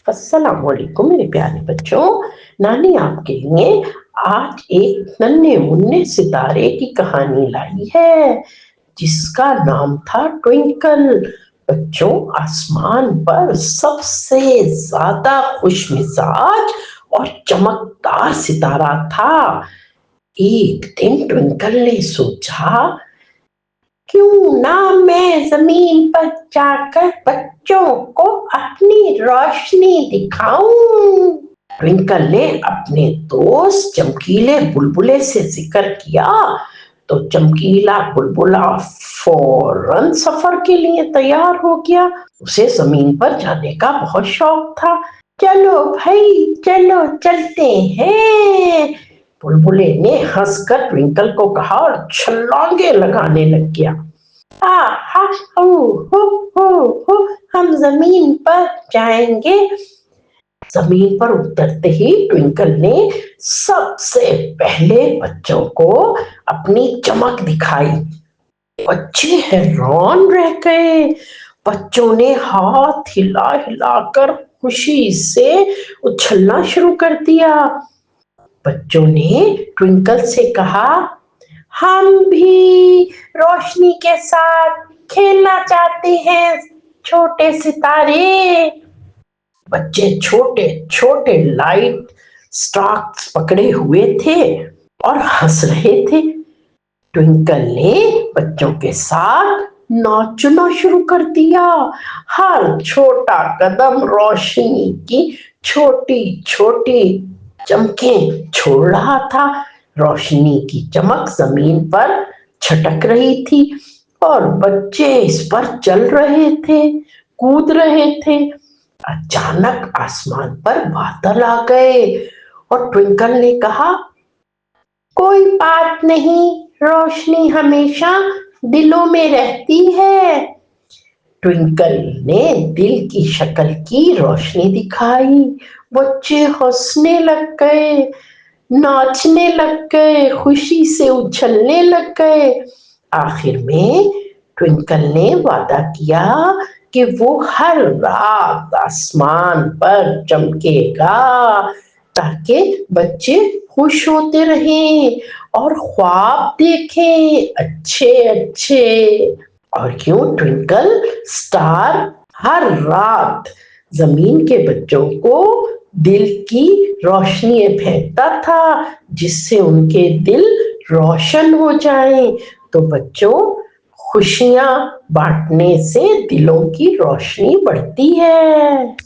अस्सलाम वालेकुम मेरे प्यारे बच्चों। नानी आपके लिए आज एक नन्हे मुन्ने सितारे की कहानी लाई है जिसका नाम था ट्विंकल। बच्चों, आसमान पर सबसे ज्यादा खुशमिजाज और चमकदार सितारा था। एक दिन ट्विंकल ने सोचा, क्यों ना मैं जमीन पर जाकर बच्चों को अपनी रोशनी दिखाऊं। ट्विंकल ने अपने दोस्त चमकीले बुलबुले से जिक्र किया तो चमकीला बुलबुला फौरन सफर के लिए तैयार हो गया। उसे जमीन पर जाने का बहुत शौक था। चलो भाई चलो चलते हैं, बुलबुले ने हंसकर ट्विंकल को कहा और छलांगे लगाने लग गया। हा हो, हम जमीन पर जाएंगे। जमीन पर उतरते ही ट्विंकल ने सबसे पहले बच्चों को अपनी चमक दिखाई। बच्चे हैरान रह गए। बच्चों ने हाथ हिला हिलाकर खुशी से उछलना शुरू कर दिया। बच्चों ने ट्विंकल से कहा, हम भी रोशनी के साथ खेलना चाहते हैं छोटे सितारे। बच्चे छोटे छोटे लाइट स्टार्स पकड़े हुए थे और हंस रहे थे। ट्विंकल ने बच्चों के साथ नाचना शुरू कर दिया। हर छोटा कदम रोशनी की छोटी छोटी चमकें छोड़ रहा था। रोशनी की चमक जमीन पर छटक रही थी और बच्चे इस पर चल रहे थे, कूद रहे थे। अचानक आसमान पर बादल आ गए और ट्विंकल ने कहा, कोई बात नहीं, रोशनी हमेशा दिलों में रहती है। ट्विंकल ने दिल की शक्ल की रोशनी दिखाई। बच्चे हंसने लग गए, नाचने लग गए, खुशी से उछलने लग गए। आखिर में ट्विंकल ने वादा किया कि वो हर रात आसमान पर चमकेगा ताकि बच्चे खुश होते रहें और ख्वाब देखें अच्छे अच्छे। और क्यों, ट्विंकल स्टार हर रात जमीन के बच्चों को दिल की रोशनी फेंकता था जिससे उनके दिल रोशन हो जाएं। तो बच्चों, खुशियां बांटने से दिलों की रोशनी बढ़ती है।